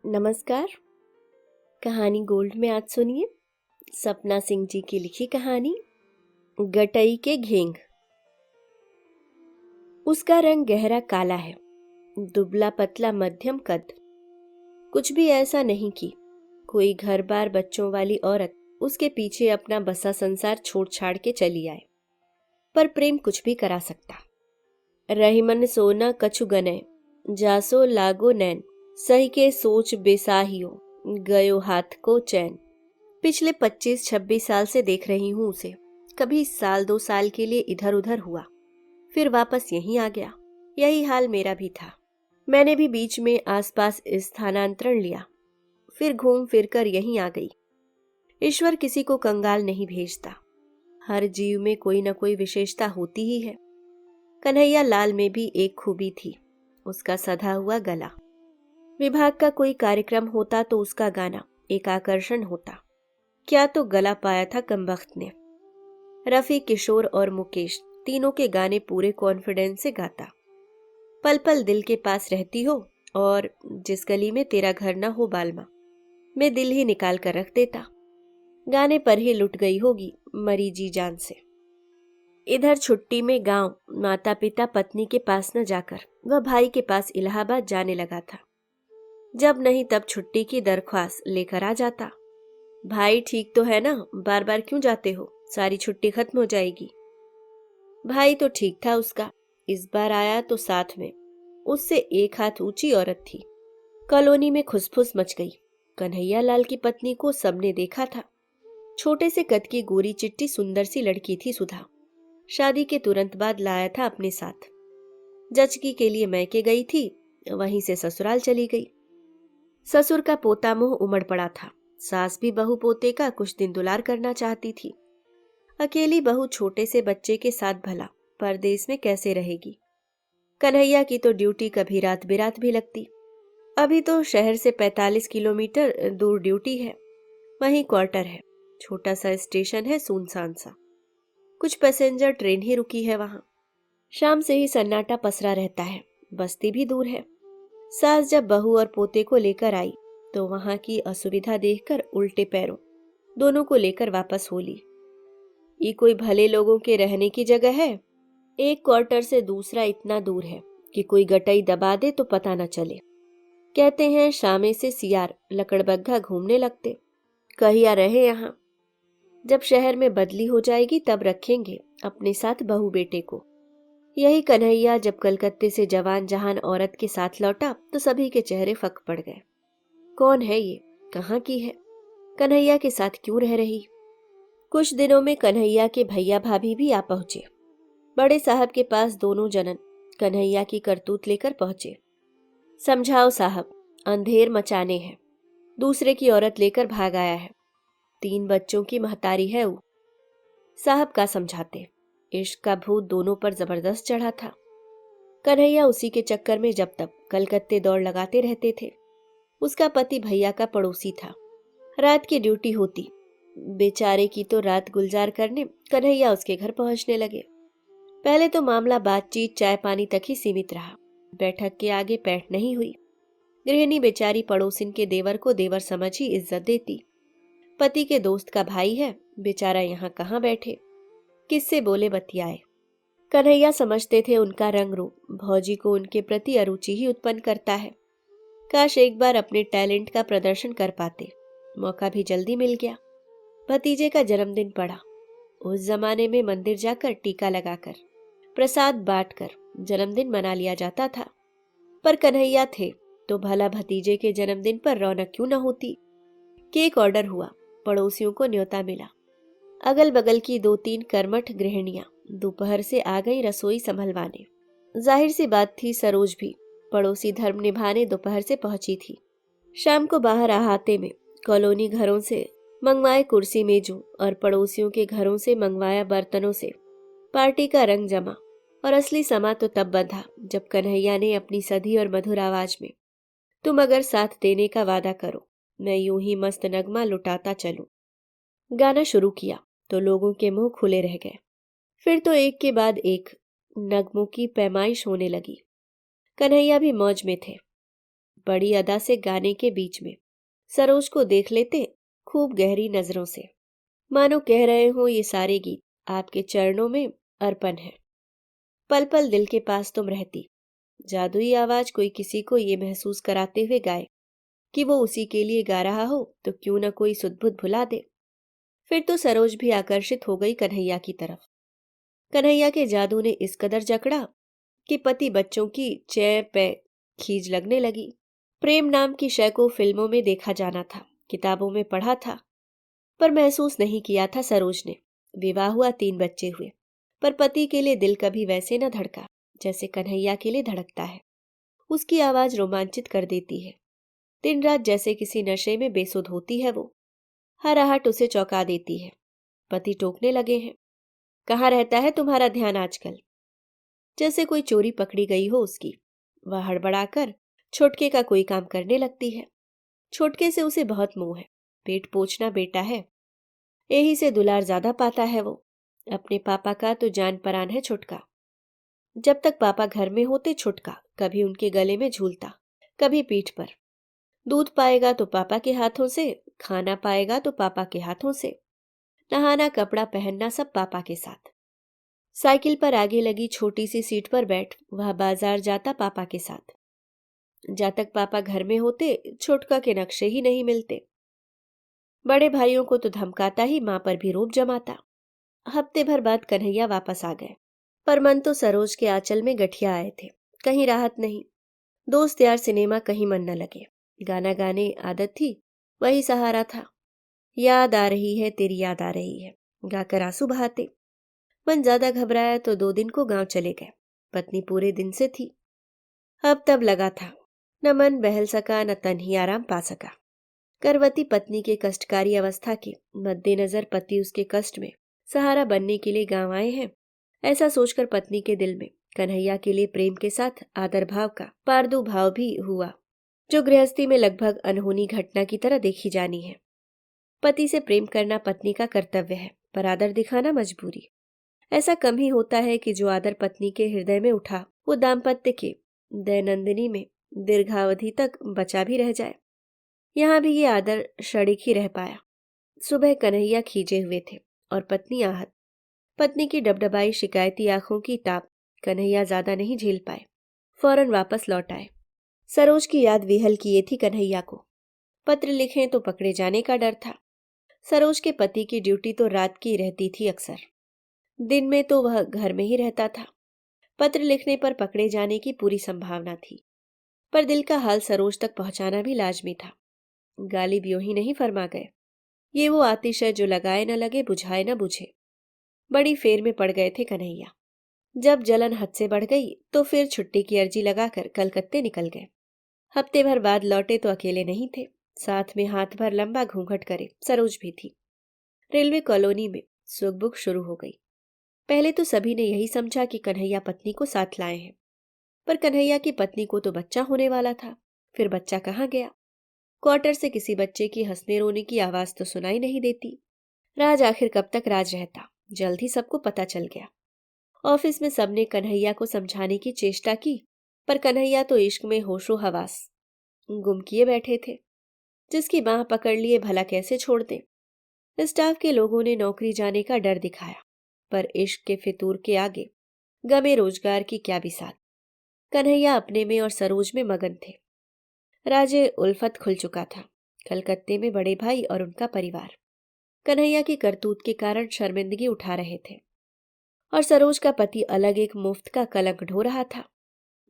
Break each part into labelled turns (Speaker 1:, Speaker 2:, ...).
Speaker 1: नमस्कार। कहानी गोल्ड में आज सुनिए सपना सिंह जी की लिखी कहानी गटई के घेंग। उसका रंग गहरा काला है, दुबला पतला मध्यम कद। कुछ भी ऐसा नहीं कि कोई घर बार बच्चों वाली औरत उसके पीछे अपना बसा संसार छोड़ छाड़ के चली आए। पर प्रेम कुछ भी करा सकता। रहीमन सोना कछु गनय, जासो लागो नैन, सही के सोच बेसाहियो, गयो हाथ को चैन। पिछले 25-26 साल से देख रही हूं उसे। कभी साल 2 साल के लिए इधर उधर हुआ, फिर वापस यहीं आ गया। यही हाल मेरा भी था। मैंने भी बीच में आसपास स्थानांतरण लिया, फिर घूम फिर कर यहीं आ गई। ईश्वर किसी को कंगाल नहीं भेजता। हर जीव में कोई न कोई विशेषता होती ही है। कन्हैया लाल में भी एक खूबी थी, उसका सधा हुआ गला। विभाग का कोई कार्यक्रम होता तो उसका गाना एक आकर्षण होता। क्या तो गला पाया था कमबख्त ने। रफी, किशोर और मुकेश तीनों के गाने पूरे कॉन्फिडेंस से गाता। पल पल दिल के पास रहती हो और जिस गली में तेरा घर न हो बालमा, मैं दिल ही निकाल कर रख देता। गाने पर ही लुट गई होगी मरी जी जान से। इधर छुट्टी में गांव माता पिता पत्नी के पास न जाकर वह भाई के पास इलाहाबाद जाने लगा था। जब नहीं तब छुट्टी की दरख्वास्त लेकर आ जाता। भाई ठीक तो है ना, बार बार क्यों जाते हो, सारी छुट्टी खत्म हो जाएगी। भाई तो ठीक था उसका। इस बार आया तो साथ में उससे एक हाथ ऊंची औरत थी। कॉलोनी में खुसफुस मच गई। कन्हैया लाल की पत्नी को सबने देखा था। छोटे से कद की गोरी चिट्टी सुंदर सी लड़की थी सुधा। शादी के तुरंत बाद लाया था अपने साथ। जचकी के लिए मैके गई थी, वहीं से ससुराल चली गई। ससुर का पोता मुंह उमड़ पड़ा था। सास भी बहू पोते का कुछ दिन दुलार करना चाहती थी। अकेली बहू छोटे से बच्चे के साथ भला परदेश में कैसे रहेगी। कन्हैया की तो ड्यूटी कभी रात बिरात भी लगती। अभी तो शहर से 45 किलोमीटर दूर ड्यूटी है। वहीं क्वार्टर है, छोटा सा स्टेशन है, सुनसान सा। कुछ पैसेंजर ट्रेन ही रुकी है वहां। शाम से ही सन्नाटा पसरा रहता है। बस्ती भी दूर है। सास जब बहू और पोते को लेकर आई तो वहां की असुविधा देखकर उल्टे पैरों दोनों को लेकर वापस हो ली। ये कोई भले लोगों के रहने की जगह है? एक क्वार्टर से दूसरा इतना दूर है कि कोई गटई दबा दे तो पता न चले। कहते हैं शामे से सियार लकड़बग्घा घूमने लगते। कहिया रहे यहाँ। जब शहर में बदली हो जाएगी तब रखेंगे अपने साथ बहू बेटे को। यही कन्हैया जब कलकत्ते से जवान जहान औरत के साथ लौटा तो सभी के चेहरे फक पड़ गए। कौन है ये, कहाँ की है, कन्हैया के साथ क्यों रह रही। कुछ दिनों में कन्हैया के भैया भाभी भी आ पहुंचे। बड़े साहब के पास दोनों जनन कन्हैया की करतूत लेकर पहुंचे। समझाओ साहब, अंधेर मचाने हैं। दूसरे की औरत लेकर भाग आया है। 3 बच्चों की महतारी है वो। साहब का समझाते। इश्क का भूत दोनों पर जबरदस्त चढ़ा था। कन्हैया उसी के चक्कर में जब तक कलकत्ते दौड़ लगाते रहते थे। उसका पति भैया का पड़ोसी था। रात की ड्यूटी होती। बेचारे की तो रात गुलजार करने कन्हैया उसके घर पहुंचने लगे। पहले तो मामला बातचीत चाय पानी तक ही सीमित रहा। बैठक के आगे पैठ नहीं हुई। गृहिणी बेचारी पड़ोसिन के देवर को देवर समझ ही इज्जत देती। पति के दोस्त का भाई है, बेचारा यहाँ कहाँ बैठे, किससे बोले बतियाए। कन्हैया समझते थे उनका रंग रूप भौजी को उनके प्रति अरुचि ही उत्पन्न करता है। काश एक बार अपने टैलेंट का प्रदर्शन कर पाते। मौका भी जल्दी मिल गया। भतीजे का जन्मदिन पड़ा। उस जमाने में मंदिर जाकर टीका लगाकर प्रसाद बांटकर जन्मदिन मना लिया जाता था। पर कन्हैया थे तो भला भतीजे के जन्मदिन पर रौनक क्यों न होती। केक ऑर्डर हुआ, पड़ोसियों को न्योता मिला। अगल बगल की 2-3 कर्मठ गृहिणियां दोपहर से आ गई रसोई संभलवाने। जाहिर सी बात थी सरोज भी पड़ोसी धर्म निभाने दोपहर से पहुंची थी। शाम को बाहर आहाते में कॉलोनी घरों से मंगवाए कुर्सी मेजों और पड़ोसियों के घरों से मंगवाया बर्तनों से पार्टी का रंग जमा। और असली समा तो तब बंधा जब कन्हैया ने अपनी सधी और मधुर आवाज में तुम अगर साथ देने का वादा करो मैं यूं ही मस्त नगमा लुटाता चलूं गाना शुरू किया तो लोगों के मुंह खुले रह गए। फिर तो एक के बाद एक नगमों की पैमाइश होने लगी। कन्हैया भी मौज में थे। बड़ी अदा से गाने के बीच में सरोज को देख लेते खूब गहरी नजरों से, मानो कह रहे हो ये सारे गीत आपके चरणों में अर्पण है। पल पल दिल के पास तुम रहती। जादुई आवाज कोई किसी को ये महसूस कराते हुए गाए कि वो उसी के लिए गा रहा हो तो क्यों न कोई सुध-बुध भुला दे। फिर तो सरोज भी आकर्षित हो गई कन्हैया की तरफ। कन्हैया के जादू ने इस कदर जकड़ा कि पति बच्चों की चै पे खींच लगने लगी। प्रेम नाम की शय को फिल्मों में देखा जाना था, किताबों में पढ़ा था, पर महसूस नहीं किया था सरोज ने। विवाह हुआ, 3 बच्चे हुए, पर पति के लिए दिल कभी वैसे न धड़का जैसे कन्हैया के लिए धड़कता है। उसकी आवाज रोमांचित कर देती है। दिन रात जैसे किसी नशे में बेसुध होती है वो। हर आहट उसे चौंका देती है। पति टोकने लगे हैं, कहाँ रहता है तुम्हारा ध्यान आजकल? जैसे कोई चोरी पकड़ी गई हो उसकी। वह हड़बड़ाकर छोटके का कोई काम करने लगती है। छोटके से उसे बहुत मोह है, पेट पोछना बेटा है, यही से दुलार ज्यादा पाता है वो। अपने पापा का तो जान परान है छुटका। जब तक पापा घर में होते छुटका कभी उनके गले में झूलता, कभी पीठ पर। दूध पाएगा तो पापा के हाथों से, खाना पाएगा तो पापा के हाथों से, नहाना कपड़ा पहनना सब पापा के साथ। साइकिल पर आगे लगी छोटी सी सीट पर बैठ वह बाजार जाता पापा के साथ। जब तक पापा घर में होते छोटका के नक्शे ही नहीं मिलते। बड़े भाइयों को तो धमकाता ही मां पर भी रोब जमाता। हफ्ते भर बाद कन्हैया वापस आ गए, पर मन तो सरोज के आंचल में गठिया आए थे। कहीं राहत नहीं। दोस्त यार सिनेमा कहीं मन न लगे। गाना गाने आदत थी, वही सहारा था। याद आ रही है तेरी याद आ रही है गाकर आंसू बहाते। मन ज्यादा घबराया तो 2 दिन को गांव चले गए। पत्नी पूरे दिन से थी। अब तब लगा था, न मन बहल सका न तन ही आराम पा सका। गर्भवती पत्नी के कष्टकारी अवस्था के मद्देनजर पति उसके कष्ट में सहारा बनने के लिए गांव आए हैं, ऐसा सोचकर पत्नी के दिल में कन्हैया के लिए प्रेम के साथ आदर भाव का पारदू भाव भी हुआ, जो गृहस्थी में लगभग अनहोनी घटना की तरह देखी जानी है। पति से प्रेम करना पत्नी का कर्तव्य है, पर आदर दिखाना मजबूरी। ऐसा कम ही होता है कि जो आदर पत्नी के हृदय में उठा वो दाम्पत्य के दैनंदिनी में दीर्घावधि तक बचा भी रह जाए। यहाँ भी ये आदर क्षणिक ही रह पाया। सुबह कन्हैया खींचे हुए थे और पत्नी आहत। पत्नी की डबडबाई शिकायती आंखों की ताप कन्हैया ज्यादा नहीं झेल पाए, फौरन वापस लौट आए। सरोज की याद विहल किए थी कन्हैया को। पत्र लिखें तो पकड़े जाने का डर था। सरोज के पति की ड्यूटी तो रात की रहती थी अक्सर, दिन में तो वह घर में ही रहता था। पत्र लिखने पर पकड़े जाने की पूरी संभावना थी, पर दिल का हाल सरोज तक पहुंचाना भी लाजमी था। गालिब यूं ही नहीं फरमा गए। ये वो आतिश है जो लगाए न लगे, बुझाए न बुझे। बड़ी फेर में पड़ गए थे कन्हैया। जब जलन हद से बढ़ गई तो फिर छुट्टी की अर्जी लगाकर कलकत्ते निकल गए। हफ्ते भर बाद लौटे तो अकेले नहीं थे, साथ में हाथ भर लंबा घूंघट करे सरोज भी थी। रेलवे कॉलोनी में सुख-बुक शुरू हो गई। पहले तो सभी ने यही समझा कि कन्हैया पत्नी को साथ लाए हैं, पर कन्हैया की पत्नी को तो बच्चा होने वाला था। फिर बच्चा कहाँ गया? क्वार्टर से किसी बच्चे की हंसने रोने की आवाज तो सुनाई नहीं देती। राज आखिर कब तक राज रहता? जल्द ही सबको पता चल गया। ऑफिस में सबने कन्हैया को समझाने की चेष्टा की, पर कन्हैया तो इश्क में होशो हवास गुम किए बैठे थे। जिसकी बाह पकड़ लिए भला कैसे छोड़ दे। स्टाफ के लोगों ने नौकरी जाने का डर दिखाया, पर इश्क के फितूर के आगे गमे रोजगार की क्या बिसात। कन्हैया अपने में और सरोज में मगन थे। राजे उल्फत खुल चुका था। कलकत्ते में बड़े भाई और उनका परिवार कन्हैया की करतूत के कारण शर्मिंदगी उठा रहे थे, और सरोज का पति अलग एक मुफ्त का कलंक ढो रहा था।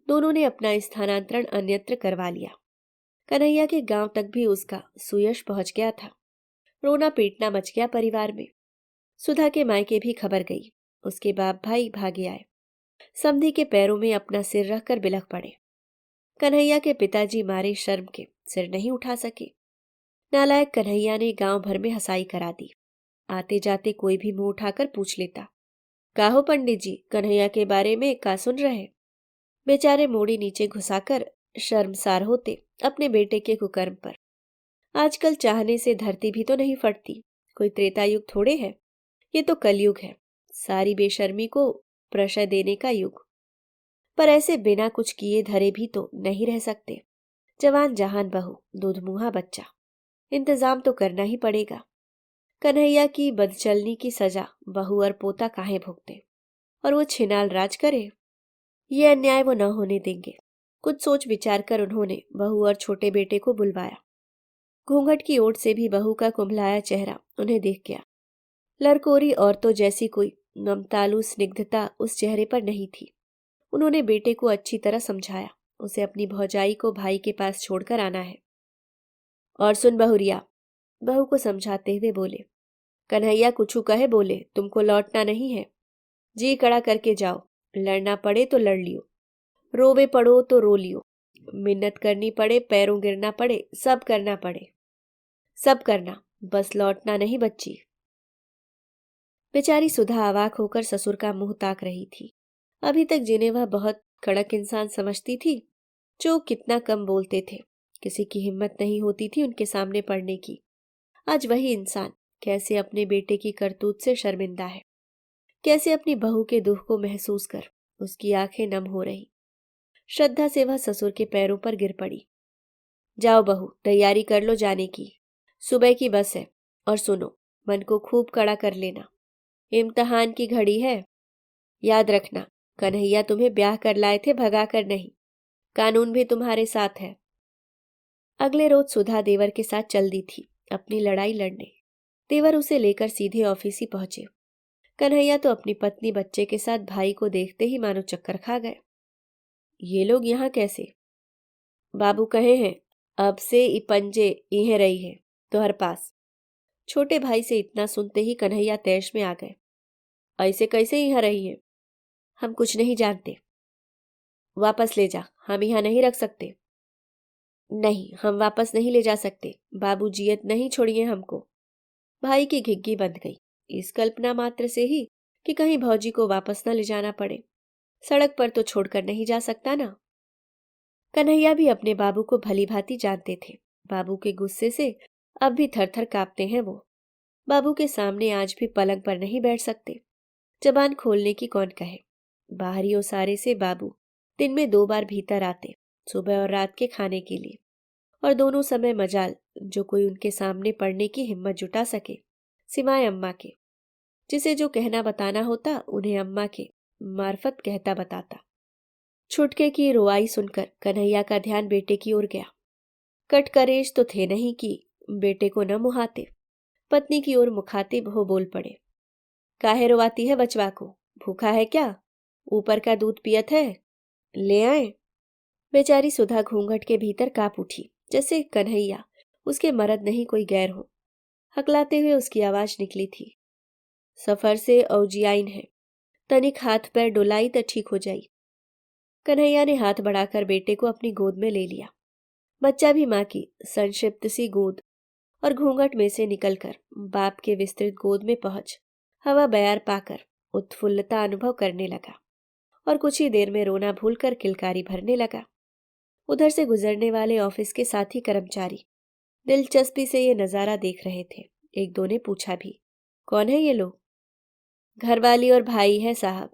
Speaker 1: दोनों ने अपना स्थानांतरण अन्यत्र करवा लिया। कन्हैया के गांव तक भी उसका सुयश पहुंच गया था। रोना पीटना मच गया परिवार में। सुधा के मायके भी खबर गई। उसके बाप भाई भागे आए। समधी के पैरों में अपना सिर रखकर बिलख पड़े। कन्हैया के पिताजी मारे शर्म के सिर नहीं उठा सके। नालायक कन्हैया ने गांव भर में हंसाई करा दी। आते जाते कोई भी मुंह उठाकर पूछ लेता, काहो पंडित जी, कन्हैया के बारे में का सुन रहे? बेचारे मोड़ी नीचे घुसाकर शर्मसार होते अपने बेटे के कुकर्म पर। आजकल चाहने से धरती भी तो नहीं फटती। कोई त्रेता युग थोड़े है, ये तो कलयुग है, सारी बेशर्मी को प्रशय देने का युग। पर ऐसे बिना कुछ किए धरे भी तो नहीं रह सकते। जवान जहान बहू, दूधमुहा बच्चा, इंतजाम तो करना ही पड़ेगा। कन्हैया की बदचलनी की सजा बहू और पोता काहे भुगते और वो छिनाल राज करे? ये अन्याय वो न होने देंगे। कुछ सोच विचार कर उन्होंने बहू और छोटे बेटे को बुलवाया। घूंघट की ओट से भी बहू का कुंभलाया चेहरा उन्हें देख गया। लड़कोरी औरतों जैसी कोई ममतालू स्निग्धता उस चेहरे पर नहीं थी। उन्होंने बेटे को अच्छी तरह समझाया, उसे अपनी भौजाई को भाई के पास छोड़कर आना है। और सुन बहुरिया, बहू को समझाते हुए बोले, कन्हैया कुछ कहे बोले, तुमको लौटना नहीं है। जी कड़ा करके जाओ, लड़ना पड़े तो लड़ लियो, रोवे पड़ो तो रो लियो, मिन्नत करनी पड़े, पैरों गिरना पड़े, सब करना पड़े, सब करना, बस लौटना नहीं बच्ची। बेचारी सुधा अवाक होकर ससुर का मुंह ताक रही थी। अभी तक जिन्हें वह बहुत कड़क इंसान समझती थी, जो कितना कम बोलते थे, किसी की हिम्मत नहीं होती थी उनके सामने पड़ने की, आज वही इंसान कैसे अपने बेटे की करतूत से शर्मिंदा है, कैसे अपनी बहू के दुख को महसूस कर उसकी आंखें नम हो रही। श्रद्धा से वह ससुर के पैरों पर गिर पड़ी। जाओ बहू, तैयारी कर लो जाने की, सुबह की बस है। और सुनो, मन को खूब कड़ा कर लेना, इम्तिहान की घड़ी है। याद रखना, कन्हैया तुम्हें ब्याह कर लाए थे, भगा कर नहीं। कानून भी तुम्हारे साथ है। अगले रोज सुधा देवर के साथ चल दी थी अपनी लड़ाई लड़ने। देवर उसे लेकर सीधे ऑफिस ही पहुंचे। कन्हैया तो अपनी पत्नी बच्चे के साथ भाई को देखते ही मानो चक्कर खा गए। ये लोग यहाँ कैसे? बाबू कहे हैं, अब से ई पंजे इहे रही है तोहर पास। छोटे भाई से इतना सुनते ही कन्हैया तैश में आ गए। ऐसे कैसे यहाँ रही है? हम कुछ नहीं जानते। वापस ले जा, हम यहाँ नहीं रख सकते। नहीं, हम वापस नहीं ले जा सकते, बाबू जियत नहीं छोड़िए हमको। भाई की घिग्गी बंध गई इस कल्पना मात्र से ही कि कहीं भौजी को वापस न ले जाना पड़े। सड़क पर तो छोड़कर नहीं जा सकता ना। कन्हैया भी अपने बाबू को भली भांति जानते थे। बाबू के गुस्से से अब भी थर थर कांपते हैं वो। बाबू के सामने आज भी पलंग पर नहीं बैठ सकते। जबान खोलने की कौन कहे। बाहरी ओसारे से बाबू दिन में 2 बार भीतर आते, सुबह और रात के खाने के लिए, और दोनों समय मजाल जो कोई उनके सामने पड़ने की हिम्मत जुटा सके, सिवाय अम्मा के, जिसे जो कहना बताना होता उन्हें अम्मा के मार्फत कहता बताता। छुटके की रोआई सुनकर कन्हैया का ध्यान बेटे की ओर गया। कटकरेज तो थे नहीं कि बेटे को न मुहाते। पत्नी की ओर मुखातिब हो बोल पड़े, काहे रोवाती है बचवा को? भूखा है क्या? ऊपर का दूध पियत है? ले आए? बेचारी सुधा घूंघट के भीतर कांप उठी, जैसे कन्हैया उसके मर्द नहीं कोई गैर हो। हकलाते हुए उसकी आवाज निकली थी, सफर से औजियाइन है, तनिक हाथ पैर डुलाई तो ठीक हो जाई। कन्हैया ने हाथ बढ़ाकर बेटे को अपनी गोद में ले लिया। बच्चा भी माँ की संक्षिप्त सी गोद और घूंघट में से निकलकर बाप के विस्तृत गोद में पहुंच हवा बयार पाकर उत्फुल्लता अनुभव करने लगा और कुछ ही देर में रोना भूलकर किलकारी भरने लगा। उधर से गुजरने वाले ऑफिस के साथी कर्मचारी दिलचस्पी से ये नजारा देख रहे थे। एक दो ने पूछा भी, कौन है ये लोग? घरवाली और भाई है साहब।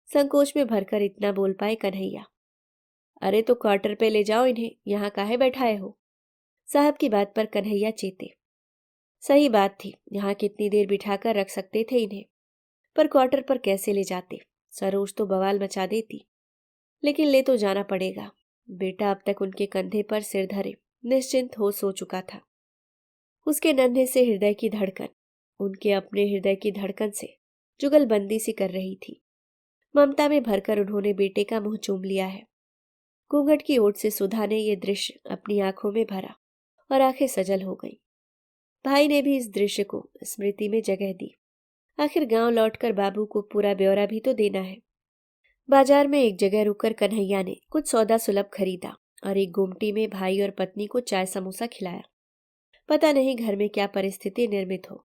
Speaker 1: संकोच में भरकर इतना बोल पाए कन्हैया। अरे तो क्वार्टर पे ले जाओ इन्हें, यहाँ काहे बैठाए हो? साहब की बात पर कन्हैया चेते। सही बात थी, यहाँ कितनी देर बिठाकर रख सकते थे इन्हें, पर क्वार्टर पर कैसे ले जाते? सरोज तो बवाल मचा देती। लेकिन ले तो जाना पड़ेगा। बेटा अब तक उनके कंधे पर सिर धरे निश्चिंत हो सो चुका था। उसके नन्हे से हृदय की धड़कन उनके अपने हृदय की धड़कन से जुगलबंदी सी कर रही थी। ममता में भरकर उन्होंने बेटे का मुंह चूम लिया है। घूंघट की ओट से सुधा ने यह दृश्य अपनी आंखों में भरा और आंखें सजल हो गईं। भाई ने भी इस दृश्य को स्मृति में जगह दी। आखिर गांव लौटकर बाबू को पूरा ब्यौरा भी तो देना है। बाजार में एक जगह रुककर कन्हैया ने कुछ सौदा सुलभ खरीदा और एक गुमटी में भाई और पत्नी को चाय समोसा खिलाया। पता नहीं घर में क्या परिस्थिति निर्मित हो।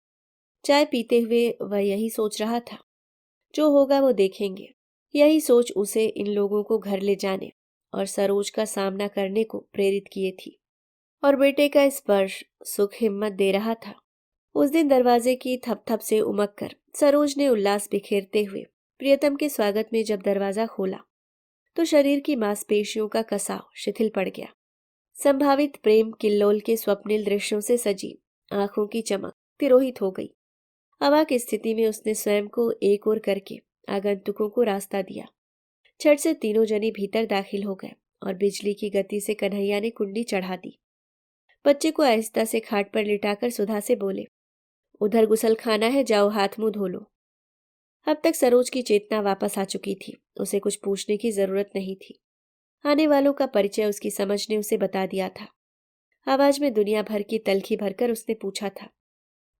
Speaker 1: चाय पीते हुए वह यही सोच रहा था, जो होगा वो देखेंगे। यही सोच उसे इन लोगों को घर ले जाने और सरोज का सामना करने को प्रेरित किए थी। और बेटे का स्पर्श सुख हिम्मत दे रहा था। उस दिन दरवाजे की थप थप से उमक कर सरोज ने उल्लास बिखेरते हुए प्रियतम के स्वागत में जब दरवाजा खोला तो शरीर की मांसपेशियों का कसाव शिथिल पड़ गया। संभावित प्रेम किल्लोल के स्वप्निल दृश्यों से सजी आंखों की चमक तिरोहित हो गई। अवाक स्थिति में उसने स्वयं को एक ओर करके आगंतुकों को रास्ता दिया। झट से तीनों जने भीतर दाखिल हो गए और बिजली की गति से कन्हैया ने कुंडी चढ़ा दी। बच्चे को आहिस्ता से खाट पर लिटाकर सुधा से बोले, उधर गुसल खाना है, जाओ हाथ मुंह धो लो। अब तक सरोज की चेतना वापस आ चुकी थी। उसे कुछ पूछने की जरूरत नहीं थी। आने वालों का परिचय उसकी समझ ने उसे बता दिया था। आवाज में दुनिया भर की तलखी भरकर उसने पूछा था,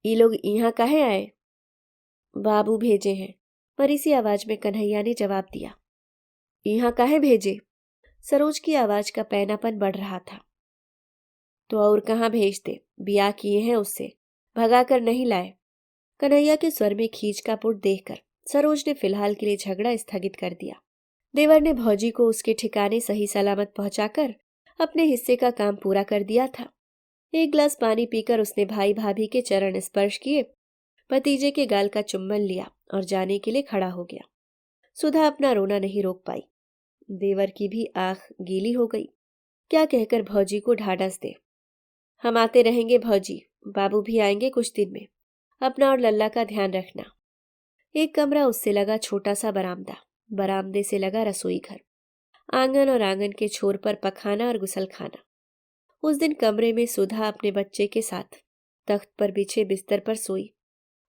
Speaker 1: ये लोग यहाँ काहे आए? बाबू भेजे हैं, मरी सी आवाज में कन्हैया ने जवाब दिया। यहाँ काहे भेजे? सरोज की आवाज का पैनापन बढ़ रहा था। तो और कहाँ भेजते, बिया किए हैं उससे, भगा कर नहीं लाए। कन्हैया के स्वर में खींच का पुट देखकर सरोज ने फिलहाल के लिए झगड़ा स्थगित कर दिया। देवर ने भौजी को उसके ठिकाने सही सलामत पहुंचाकर अपने हिस्से का काम पूरा कर दिया था। एक गिलास पानी पीकर उसने भाई भाभी के चरण स्पर्श किए, भतीजे के गाल का चुम्बन लिया और जाने के लिए खड़ा हो गया। सुधा अपना रोना नहीं रोक पाई। देवर की भी आंख गीली हो गई। क्या कहकर भौजी को ढाढ़स दे। हम आते रहेंगे भौजी, बाबू भी आएंगे कुछ दिन में, अपना और लल्ला का ध्यान रखना। एक कमरा, उससे लगा छोटा सा बरामदा, बरामदे से लगा रसोई घर, आंगन और आंगन के छोर पर पखाना और गुसलखाना। उस दिन कमरे में सुधा अपने बच्चे के साथ तख्त पर बिछे बिस्तर पर सोई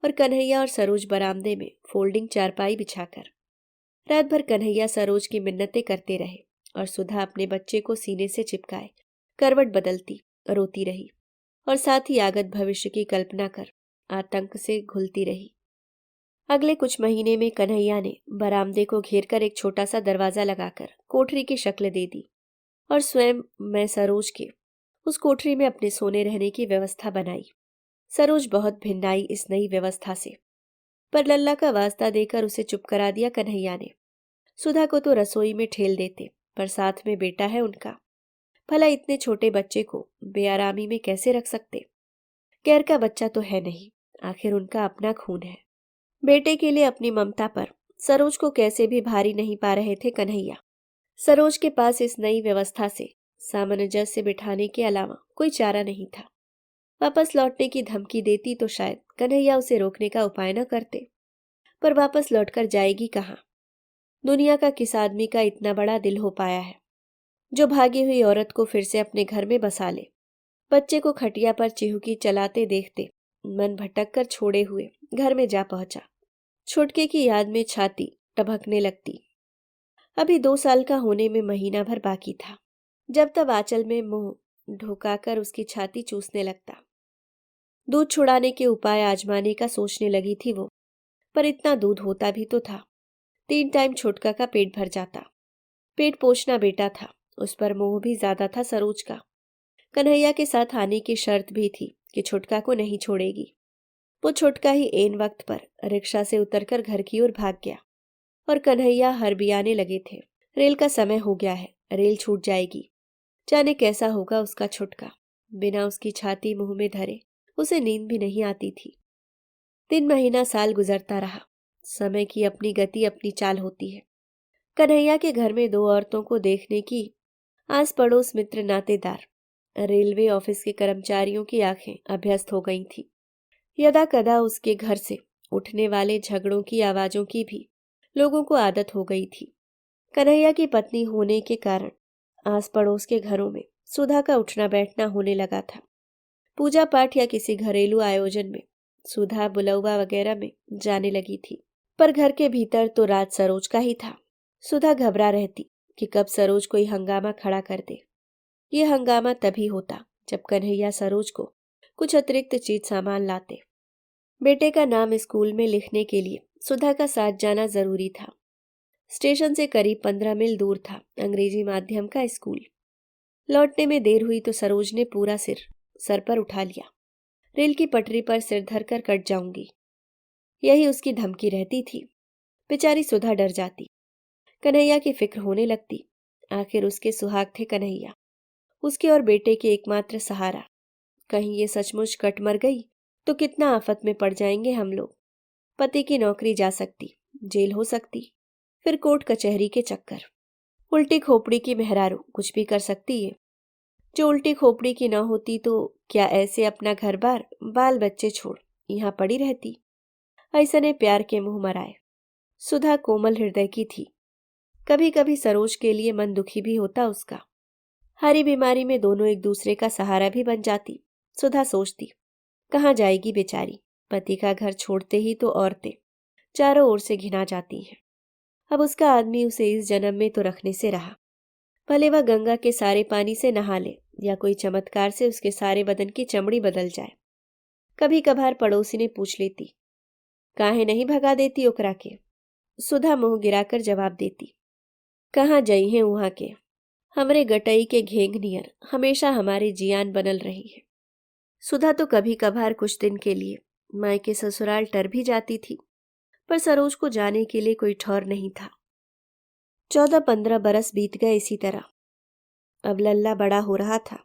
Speaker 1: और कन्हैया और सरोज बरामदे में फोल्डिंग चारपाई बिछाकर। रात भर कन्हैया सरोज की मिन्नतें करते रहे और सुधा अपने बच्चे को सीने से चिपकाए करवट बदलती रोती रही और साथ ही आगत भविष्य की कल्पना कर आतंक से घुलती रही। अगले कुछ महीने में कन्हैया ने बरामदे को घेरकर एक छोटा सा दरवाजा लगाकर कोठरी की शक्ल दे दी और स्वयं मैं सरोज के उस कोठरी में अपने सोने रहने की व्यवस्था बनाई। सरोज बहुत भिन्नाई इस नई व्यवस्था से, पर लल्ला का वास्ता देकर उसे चुप करा दिया कन्हैया ने। सुधा को तो रसोई में ठेल देते, पर साथ में बेटा है उनका, भला इतने छोटे बच्चे को बेआरामी में कैसे रख सकते? गैर का बच्चा तो है नहीं, आखिर उनका अपना खून है। बेटे के लिए अपनी ममता पर सरोज को कैसे भी भारी नहीं पा रहे थे कन्हैया। सरोज के पास इस नई व्यवस्था से सामंजस्य बिठाने के अलावा कोई चारा नहीं था। वापस लौटने की धमकी देती तो शायद कन्हैया उसे रोकने का उपाय न करते, पर वापस लौटकर जाएगी कहाँ? दुनिया का किस आदमी का इतना बड़ा दिल हो पाया है जो भागी हुई औरत को फिर से अपने घर में बसा ले? बच्चे को खटिया पर चिहुकी चलाते देखते मन भटक कर छोड़े हुए घर में जा पहुंचा। छुटके की याद में छाती टभकने लगती। अभी 2 साल का होने में महीना भर बाकी था, जब तब आंचल में मुंह ढुकाकर उसकी छाती चूसने लगता। दूध छुड़ाने के उपाय आजमाने का सोचने लगी थी वो, पर इतना दूध होता भी तो था। 3 टाइम छोटका का पेट भर जाता। पेट पोषना बेटा था, उस पर मोह भी ज्यादा था सरोज का। कन्हैया के साथ आने की शर्त भी थी कि छुटका को नहीं छोड़ेगी। वो छुटका ही ऐन वक्त पर रिक्शा से उतरकर घर की ओर भाग गया और कन्हैया हरबियाने लगे थे। रेल का समय हो गया है, रेल छूट जाएगी। जाने कैसा होगा उसका छुटका। बिना उसकी छाती मुंह में धरे उसे नींद भी नहीं आती थी। दिन महीना साल गुजरता रहा। समय की अपनी गति अपनी चाल होती है। कन्हैया के घर में 2 औरतों को देखने की आस पड़ोस मित्र नातेदार रेलवे ऑफिस के कर्मचारियों की आंखें अभ्यस्त हो गई थी। यदा कदा उसके घर से उठने वाले झगड़ों की आवाजों की भी लोगों को आदत हो गई थी। कन्हैया की पत्नी होने के कारण आस पड़ोस के घरों में सुधा का उठना बैठना होने लगा था। पूजा पाठ या किसी घरेलू आयोजन में सुधा बुलौवा वगैरह में जाने लगी थी, पर घर के भीतर तो राज सरोज का ही था। सुधा घबरा रहती कि कब सरोज कोई हंगामा खड़ा कर दे। ये हंगामा तभी होता जब कन्हैया सरोज को कुछ अतिरिक्त चीज सामान लाते। बेटे का नाम स्कूल में लिखने के लिए सुधा का साथ जाना जरूरी था। स्टेशन से करीब 15 मील दूर था अंग्रेजी माध्यम का स्कूल। लौटने में देर हुई तो सरोज ने पूरा सिर सर पर उठा लिया। रेल की पटरी पर सिर धरकर कट जाऊंगी, यही उसकी धमकी रहती थी। बेचारी सुधा डर जाती। कन्हैया की फिक्र होने लगती। आखिर उसके सुहाग थे कन्हैया, उसके और बेटे के एकमात्र सहारा। कहीं ये सचमुच कट मर गई तो कितना आफत में पड़ जाएंगे हम लोग। पति की नौकरी जा सकती, जेल हो सकती, फिर कोर्ट कचहरी के चक्कर। उल्टी खोपड़ी की मेहरारू कुछ भी कर सकती है। जो उल्टी खोपड़ी की न होती तो क्या ऐसे अपना घर बार बाल बच्चे छोड़ यहाँ पड़ी रहती। ऐसने प्यार के मुंह मराए। सुधा कोमल हृदय की थी। कभी कभी सरोज के लिए मन दुखी भी होता उसका। हरी बीमारी में दोनों एक दूसरे का सहारा भी बन जाती। सुधा सोचती, कहाँ जाएगी बेचारी, पति का घर छोड़ते ही तो औरतें चारों ओर से घिना जाती हैं। अब उसका आदमी उसे इस जन्म में तो रखने से रहा, भले वह गंगा के सारे पानी से नहा ले या कोई चमत्कार से उसके सारे बदन की चमड़ी बदल जाए। कभी कभार पड़ोसी ने पूछ लेती, काहे नहीं भगा देती ओकरा के। सुधा मुंह गिराकर जवाब देती, कहाँ जई हैं वहां के, हमरे गटई के घेंग नियर हमेशा हमारी जियान बनल रही है। सुधा तो कभी कभार कुछ दिन के लिए मायके ससुराल टर भी जाती थी, पर सरोज को जाने के लिए कोई ठौर नहीं था। 14-15 बरस बीत गए इसी तरह। अब लल्ला बड़ा हो रहा था।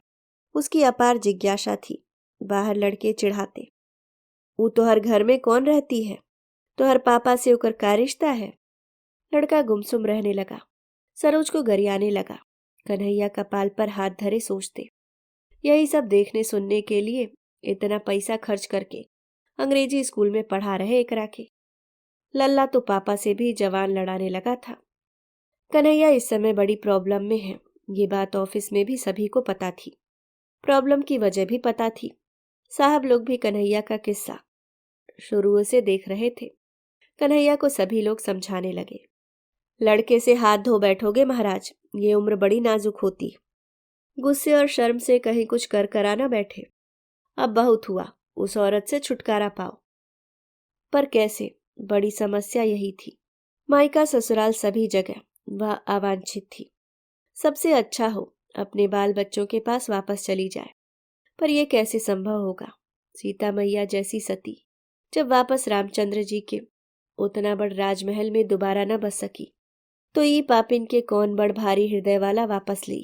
Speaker 1: उसकी अपार जिज्ञासा थी। बाहर लड़के चिढ़ाते, वो तो हर घर में कौन रहती है, तो हर पापा से होकर का रिश्ता है। लड़का गुमसुम रहने लगा। सरोज को गरियाने लगा। कन्हैया कपाल पर हाथ धरे सोचते, यही सब देखने सुनने के लिए इतना पैसा खर्च करके अंग्रेजी स्कूल में पढ़ा रहे एकरा के। लल्ला तो पापा से भी जवान लड़ाने लगा था। कन्हैया इस समय बड़ी प्रॉब्लम में है, ये बात ऑफिस में भी सभी को पता थी। प्रॉब्लम की वजह भी पता थी। साहब लोग भी कन्हैया का किस्सा शुरू से देख रहे थे। कन्हैया को सभी लोग समझाने लगे, लड़के से हाथ धो बैठोगे महाराज, ये उम्र बड़ी नाजुक होती। गुस्से और शर्म से कहीं कुछ कर करा ना बैठे। अब बहुत हुआ, उस औरत से छुटकारा पाओ। पर कैसे, बड़ी समस्या यही थी। मायका ससुराल सभी जगह वह अवांछित थी। सबसे अच्छा हो अपने बाल बच्चों के पास वापस चली जाए, पर यह कैसे संभव होगा। सीता मैया जैसी सती जब वापस रामचंद्र जी के उतना बड़ राजमहल में दोबारा न बस सकी, तो ये पापिन के कौन बड़ भारी हृदय वाला वापस ली।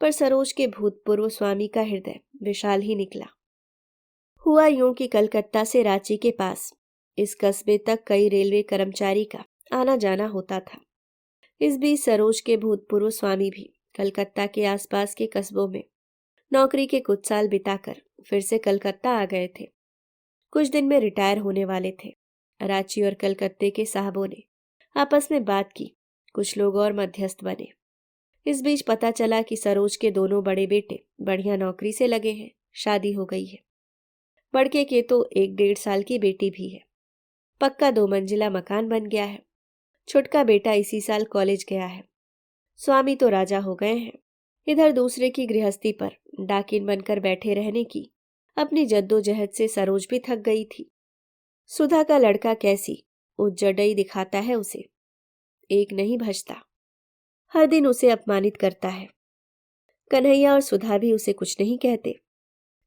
Speaker 1: पर सरोज के भूतपूर्व स्वामी का हृदय विशाल ही निकला। हुआ यूं कि कलकत्ता से रांची के पास इस कस्बे तक कई रेलवे कर्मचारी का आना जाना होता था। इस बीच सरोज के भूतपूर्व स्वामी भी कलकत्ता के आसपास के कस्बों में नौकरी के कुछ साल बिताकर फिर से कलकत्ता आ गए थे। कुछ दिन में रिटायर होने वाले थे। रांची और कलकत्ते के साहबों ने आपस में बात की, कुछ लोग और मध्यस्थ बने। इस बीच पता चला कि सरोज के दोनों बड़े बेटे बढ़िया नौकरी से लगे हैं, शादी हो गई है। बड़के के तो 1-1.5 साल की बेटी भी है। पक्का 2 मंजिला मकान बन गया है। छोटका बेटा इसी साल कॉलेज गया है। स्वामी तो राजा हो गए हैं। इधर दूसरे की गृहस्थी पर डाकिन बनकर बैठे रहने की अपनी जद्दोजहद से सरोज भी थक गई थी। सुधा का लड़का कैसी उज्जडई दिखाता है उसे, एक नहीं भजता, हर दिन उसे अपमानित करता है। कन्हैया और सुधा भी उसे कुछ नहीं कहते।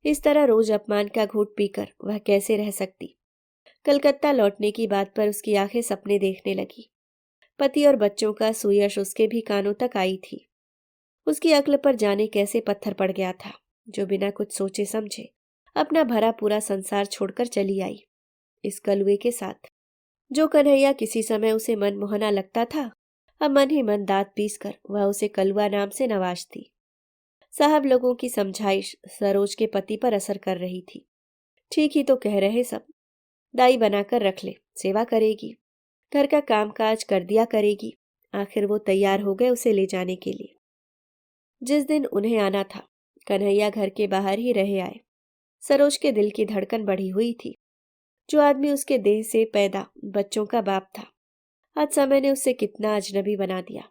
Speaker 1: इस तरह रोज अपमान का घूंट पीकर वह कैसे रह सकती। कलकत्ता लौटने की बात पर उसकी आंखें सपने देखने लगी। पति और बच्चों का सुयश उसके भी कानों तक आई थी। उसकी अक्ल पर जाने कैसे पत्थर पड़ गया था, जो बिना कुछ सोचे समझे अपना भरा पूरा संसार छोड़कर चली आई इस कलुए के साथ। जो कन्हैया किसी समय उसे मनमोहना लगता था, अब मन ही मन दांत पीसकर वह उसे कलुआ नाम से नवाजती। साहब लोगों की समझाइश सरोज के पति पर असर कर रही थी। ठीक ही तो कह रहे सब, दाई बनाकर रख ले, सेवा करेगी, घर का कामकाज कर दिया करेगी। आखिर वो तैयार हो गए उसे ले जाने के लिए। जिस दिन उन्हें आना था, कन्हैया घर के बाहर ही रहे आए। सरोज के दिल की धड़कन बढ़ी हुई थी। जो आदमी उसके देह से पैदा बच्चों का बाप था, आज समय ने उसे कितना अजनबी बना दिया।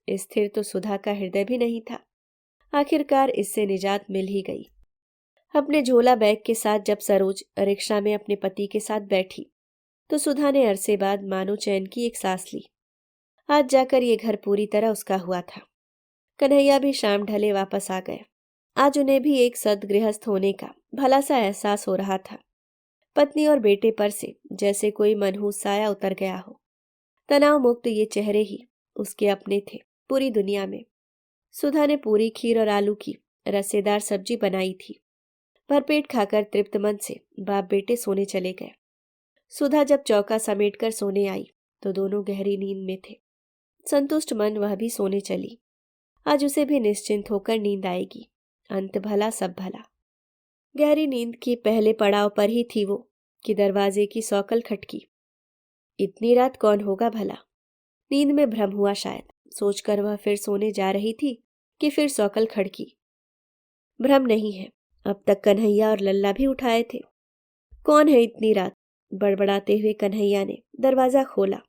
Speaker 1: स्थिर तो सुधा का हृदय भी नहीं था। आखिरकार इससे निजात मिल ही गई। अपने झोला बैग के साथ जब सरोज रिक्शा में अपने पति के साथ बैठी, तो सुधा ने अरसे बाद मानो चैन की एक सांस ली। आज जाकर ये घर पूरी तरह उसका हुआ था। कन्हैया भी शाम ढले वापस आ गए। आज उन्हें भी एक सद्गृहस्थ होने का भला सा एहसास हो रहा था। पत्नी और बेटे पर से जैसे कोई मनहूस साया उतर गया हो। तनाव मुक्त ये चेहरे ही उसके अपने थे पूरी दुनिया में। सुधा ने पूरी खीर और आलू की रसेदार सब्जी बनाई थी। भरपेट खाकर तृप्त मन से बाप बेटे सोने चले गए। सुधा जब चौका समेटकर सोने आई तो दोनों गहरी नींद में थे। संतुष्ट मन वह भी सोने चली। आज उसे भी निश्चिंत होकर नींद आएगी। अंत भला सब भला। गहरी नींद के पहले पड़ाव पर ही थी वो कि दरवाजे की सौकल खटकी। इतनी रात कौन होगा भला? नींद में भ्रम हुआ शायद, सोचकर वह फिर सोने जा रही थी कि फिर सौकल खड़की। भ्रम नहीं है, अब तक कन्हैया और लल्ला भी उठाए थे। कौन है इतनी रात? बड़बड़ाते हुए कन्हैया ने दरवाजा खोला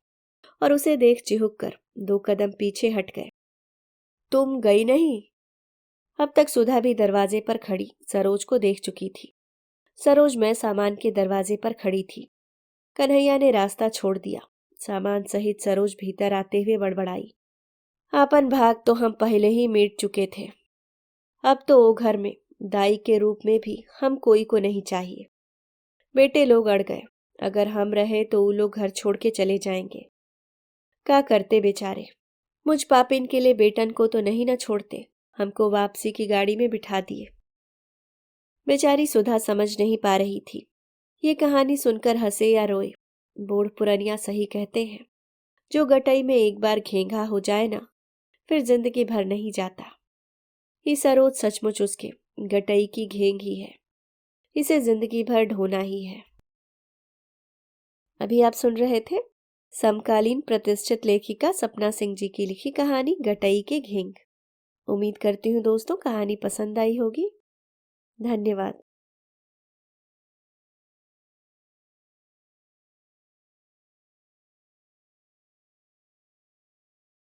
Speaker 1: और उसे देख चिहुक कर 2 कदम पीछे हट गए। तुम गई नहीं? अब तक सुधा भी दरवाजे पर खड़ी सरोज को देख चुकी थी। सरोज में सामान के दरवाजे पर खड़ी थी। कन्हैया ने रास्ता छोड़ दिया। सामान सहित सरोज भीतर आते हुए बड़बड़ाई, आपन भाग तो हम पहले ही मीट चुके थे। अब तो वो घर में दाई के रूप में भी हम कोई को नहीं चाहिए। बेटे लोग अड़ गए, अगर हम रहे तो वो लोग घर छोड़ के चले जाएंगे। क्या करते बेचारे? मुझ पापिन के लिए बेटन को तो नहीं न छोड़ते, हमको वापसी की गाड़ी में बिठा दिए। बेचारी सुधा समझ नहीं पा रही थी। ये कहानी सुनकर हंसे या रोए। बूढ़ पुरनिया सही कहते हैं, जो गटई में एक बार घेंघा हो जाए ना, फिर जिंदगी भर नहीं जाता। ये सरोज सचमुच उसके गटई की घेंघ ही है। इसे जिंदगी भर ढोना ही है। अभी आप सुन रहे थे समकालीन प्रतिष्ठित लेखिका सपना सिंह जी की लिखी कहानी गटई के घेंघ। उम्मीद करती हूँ दोस्तों कहानी पसंद आई होगी। धन्यवाद।